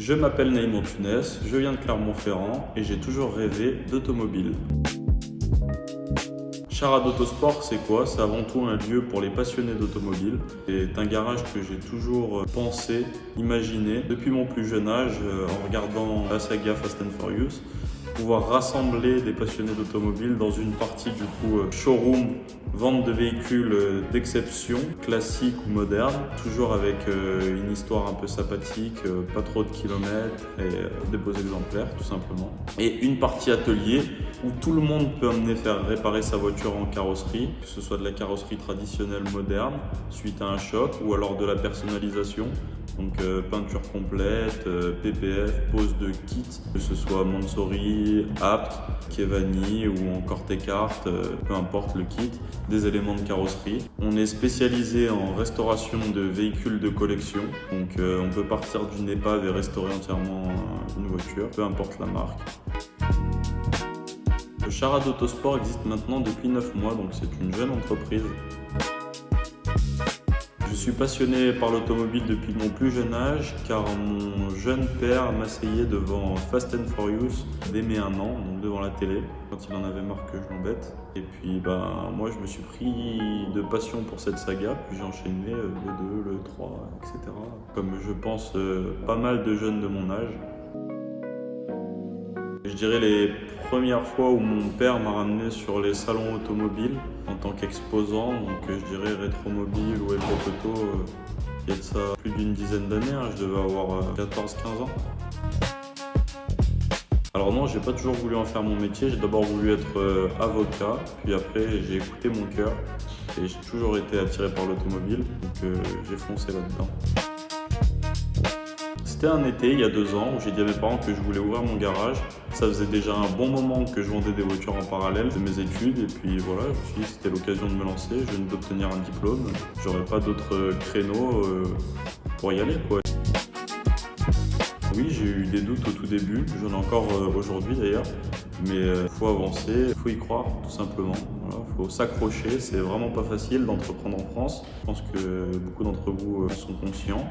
Je m'appelle Naïm Antunes, je viens de Clermont-Ferrand et j'ai toujours rêvé d'automobile. Charade Autosport, c'est quoi? C'est avant tout un lieu pour les passionnés d'automobile. C'est un garage que j'ai toujours pensé, imaginé, depuis mon plus jeune âge, en regardant la saga Fast and Furious. Pouvoir rassembler des passionnés d'automobile dans une partie du coup showroom, vente de véhicules d'exception, classiques ou modernes, toujours avec une histoire un peu sympathique, pas trop de kilomètres et des beaux exemplaires tout simplement. Et une partie atelier où tout le monde peut amener faire réparer sa voiture en carrosserie, que ce soit de la carrosserie traditionnelle moderne suite à un choc ou alors de la personnalisation. Donc peinture complète, PPF, pose de kit, que ce soit Mansory, Apt, Kevani ou encore Tecart, peu importe le kit, des éléments de carrosserie. On est spécialisé en restauration de véhicules de collection, donc on peut partir d'une épave et restaurer entièrement une voiture, peu importe la marque. Le Charade Autosport existe maintenant depuis 9 mois, donc c'est une jeune entreprise. Je suis passionné par l'automobile depuis mon plus jeune âge car mon jeune père m'asseyait devant Fast and Furious dès mes 1 an, donc devant la télé, quand il en avait marre que je l'embête. Et puis moi je me suis pris de passion pour cette saga, puis j'ai enchaîné le 2, le 3, etc. Comme je pense pas mal de jeunes de mon âge. Je dirais les premières fois où mon père m'a ramené sur les salons automobiles en tant qu'exposant, donc je dirais Rétromobile ou Epoch Auto, il y a de ça plus d'une dizaine d'années, je devais avoir 14-15 ans. Alors non, j'ai pas toujours voulu en faire mon métier, j'ai d'abord voulu être avocat, puis après j'ai écouté mon cœur et j'ai toujours été attiré par l'automobile, donc j'ai foncé là-dedans. C'était un été, il y a 2 ans, où j'ai dit à mes parents que je voulais ouvrir mon garage. Ça faisait déjà un bon moment que je vendais des voitures en parallèle de mes études. Et puis voilà, je me suis dit que c'était l'occasion de me lancer. Je venais d'obtenir un diplôme. J'aurais pas d'autres créneaux pour y aller, quoi. Oui, j'ai eu des doutes au tout début. J'en ai encore aujourd'hui d'ailleurs. Mais il faut avancer, il faut y croire tout simplement. Voilà, faut s'accrocher. C'est vraiment pas facile d'entreprendre en France. Je pense que beaucoup d'entre vous sont conscients.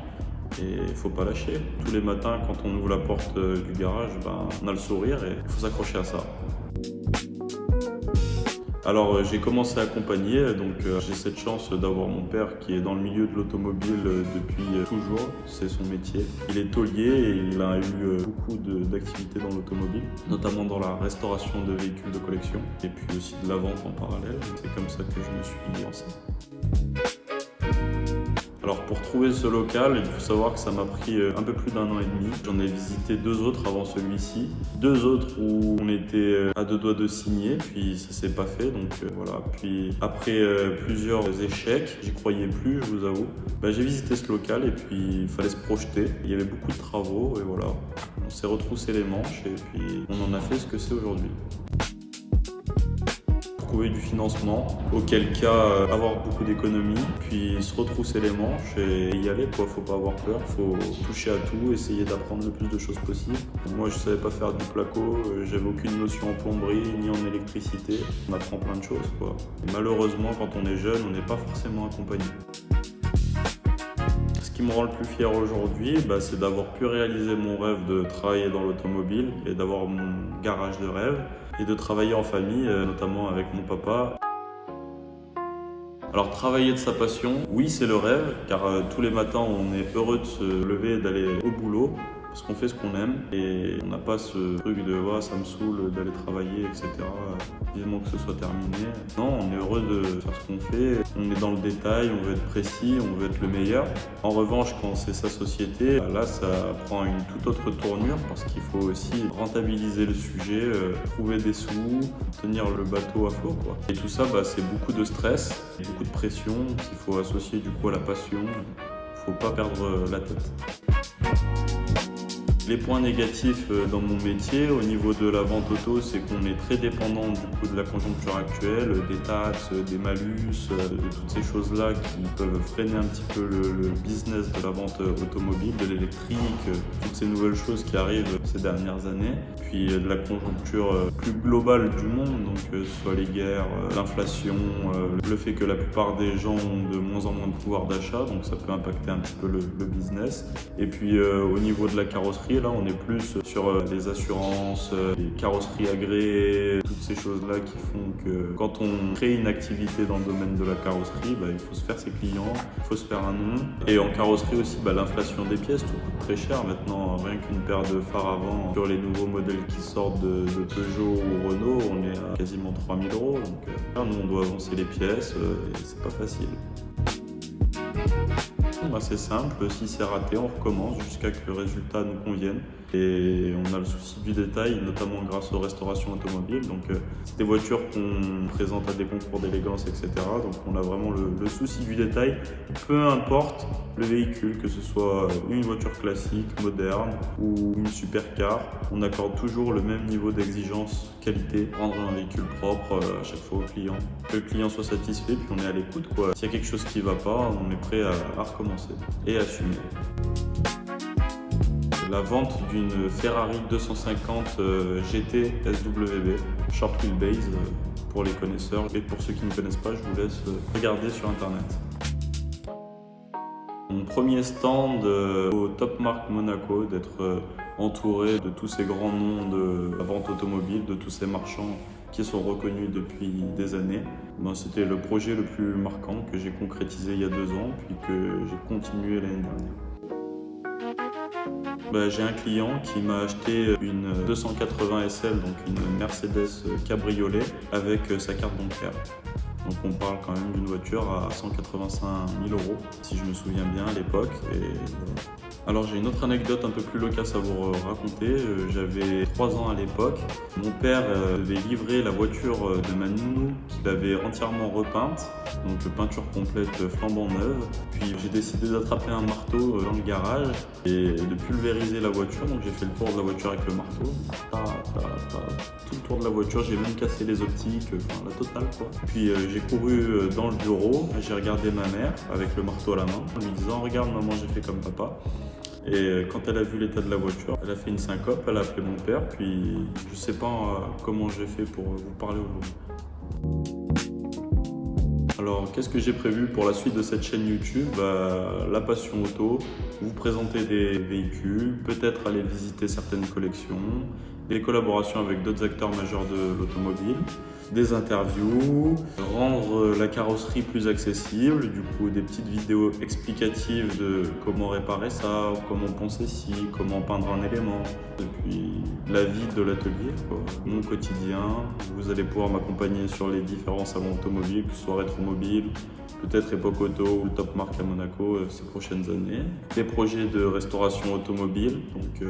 Et il ne faut pas lâcher. Tous les matins, quand on ouvre la porte du garage, on a le sourire et il faut s'accrocher à ça. Alors j'ai commencé à accompagner, donc j'ai cette chance d'avoir mon père qui est dans le milieu de l'automobile depuis toujours, c'est son métier. Il est tôlier et il a eu beaucoup d'activités dans l'automobile, notamment dans la restauration de véhicules de collection et puis aussi de la vente en parallèle. C'est comme ça que je me suis lancé. Alors pour trouver ce local, il faut savoir que ça m'a pris un peu plus d'1 an et demi. J'en ai visité 2 autres avant celui-ci. 2 autres où on était à 2 doigts de signer, puis ça s'est pas fait, donc voilà. Puis après plusieurs échecs, j'y croyais plus, je vous avoue. J'ai visité ce local et puis il fallait se projeter. Il y avait beaucoup de travaux et voilà. On s'est retroussé les manches et puis on en a fait ce que c'est aujourd'hui. Trouver du financement, auquel cas avoir beaucoup d'économies, puis se retrousser les manches et y aller, quoi. Faut pas avoir peur, faut toucher à tout, essayer d'apprendre le plus de choses possible. Moi je savais pas faire du placo, j'avais aucune notion en plomberie ni en électricité, on apprend plein de choses, quoi. Et malheureusement quand on est jeune, on n'est pas forcément accompagné. Ce qui me rend le plus fier aujourd'hui, c'est d'avoir pu réaliser mon rêve de travailler dans l'automobile et d'avoir mon garage de rêve et de travailler en famille, notamment avec mon papa. Alors travailler de sa passion, oui c'est le rêve, car tous les matins on est heureux de se lever et d'aller au boulot, parce qu'on fait ce qu'on aime et on n'a pas ce truc de ça me saoule d'aller travailler, etc. Vivement que ce soit terminé. Non, on est heureux de faire ce qu'on fait, on est dans le détail, on veut être précis, on veut être le meilleur. En revanche, quand c'est sa société, là ça prend une toute autre tournure parce qu'il faut aussi rentabiliser le sujet, trouver des sous, tenir le bateau à flot, quoi. Et tout ça, c'est beaucoup de stress, beaucoup de pression qu'il faut associer du coup à la passion. Faut pas perdre la tête. Les points négatifs dans mon métier au niveau de la vente auto, c'est qu'on est très dépendant du coup de la conjoncture actuelle, des taxes, des malus, de toutes ces choses-là qui peuvent freiner un petit peu le business de la vente automobile, de l'électrique, toutes ces nouvelles choses qui arrivent ces dernières années. Puis de la conjoncture plus globale du monde, donc que ce soit les guerres, l'inflation, le fait que la plupart des gens ont de moins en moins de pouvoir d'achat, donc ça peut impacter un petit peu le business. Et puis au niveau de la carrosserie, là on est plus sur les assurances, les carrosseries agréées, toutes ces choses-là qui font que quand on crée une activité dans le domaine de la carrosserie, il faut se faire ses clients, il faut se faire un nom. Et en carrosserie aussi, l'inflation des pièces, tout coûte très cher maintenant. Rien qu'une paire de phares avant sur les nouveaux modèles qui sortent de Peugeot ou Renault, on est à quasiment 3000 €. Donc nous on doit avancer les pièces et c'est pas facile. C'est simple, si c'est raté, on recommence jusqu'à que le résultat nous convienne. Et on a le souci du détail, notamment grâce aux restaurations automobiles. Donc c'est des voitures qu'on présente à des concours d'élégance, etc. Donc on a vraiment le souci du détail, peu importe le véhicule, que ce soit une voiture classique, moderne ou une supercar. On accorde toujours le même niveau d'exigence qualité, rendre un véhicule propre à chaque fois au client. Que le client soit satisfait, puis on est à l'écoute, quoi. S'il y a quelque chose qui ne va pas, on est prêt à recommencer et assumer. La vente d'une Ferrari 250 GT SWB, Short Wheelbase, pour les connaisseurs. Et pour ceux qui ne connaissent pas, je vous laisse regarder sur internet. Mon premier stand au Top Marque Monaco, d'être entouré de tous ces grands noms de la vente automobile, de tous ces marchands qui sont reconnus depuis des années. C'était le projet le plus marquant que j'ai concrétisé il y a 2 ans, puis que j'ai continué l'année dernière. J'ai un client qui m'a acheté une 280 SL, donc une Mercedes cabriolet avec sa carte bancaire. Donc on parle quand même d'une voiture à 185 000 €, si je me souviens bien à l'époque. Alors j'ai une autre anecdote un peu plus loquace à vous raconter. J'avais 3 ans à l'époque. Mon père devait livrer la voiture de ma nounou qu'il avait entièrement repeinte, donc peinture complète flambant neuve. Puis j'ai décidé d'attraper un marteau dans le garage et de pulvériser la voiture. Donc j'ai fait le tour de la voiture avec le marteau. Tout le tour de la voiture, j'ai même cassé les optiques, la totale quoi. Puis j'ai couru dans le bureau, j'ai regardé ma mère avec le marteau à la main en lui disant « Regarde maman, j'ai fait comme papa ». Et quand elle a vu l'état de la voiture, elle a fait une syncope, elle a appelé mon père, puis je sais pas comment j'ai fait pour vous parler aujourd'hui. Alors qu'est-ce que j'ai prévu pour la suite de cette chaîne YouTube? La passion auto, vous présenter des véhicules, peut-être aller visiter certaines collections, des collaborations avec d'autres acteurs majeurs de l'automobile, des interviews, rendre la carrosserie plus accessible, du coup des petites vidéos explicatives de comment réparer ça, comment poncer ci, comment peindre un élément, et puis la vie de l'atelier, mon quotidien. Vous allez pouvoir m'accompagner sur les différents salons automobiles, que ce soit Rétromobile, peut-être Époque Auto ou Top Marque à Monaco ces prochaines années. Des projets de restauration automobile, donc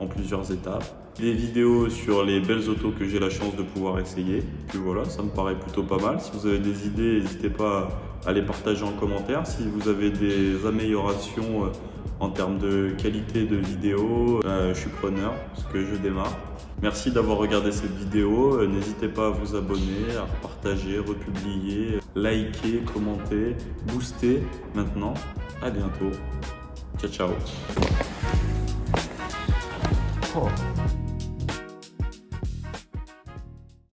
en plusieurs étapes. Des vidéos sur les belles autos que j'ai la chance de pouvoir essayer. Puis voilà, ça me paraît plutôt pas mal. Si vous avez des idées, n'hésitez pas à les partager en commentaire. Si vous avez des améliorations en termes de qualité de vidéo, je suis preneur parce que je démarre. Merci d'avoir regardé cette vidéo. N'hésitez pas à vous abonner, à partager, republier, liker, commenter, booster maintenant. À bientôt. Ciao, ciao. Oh.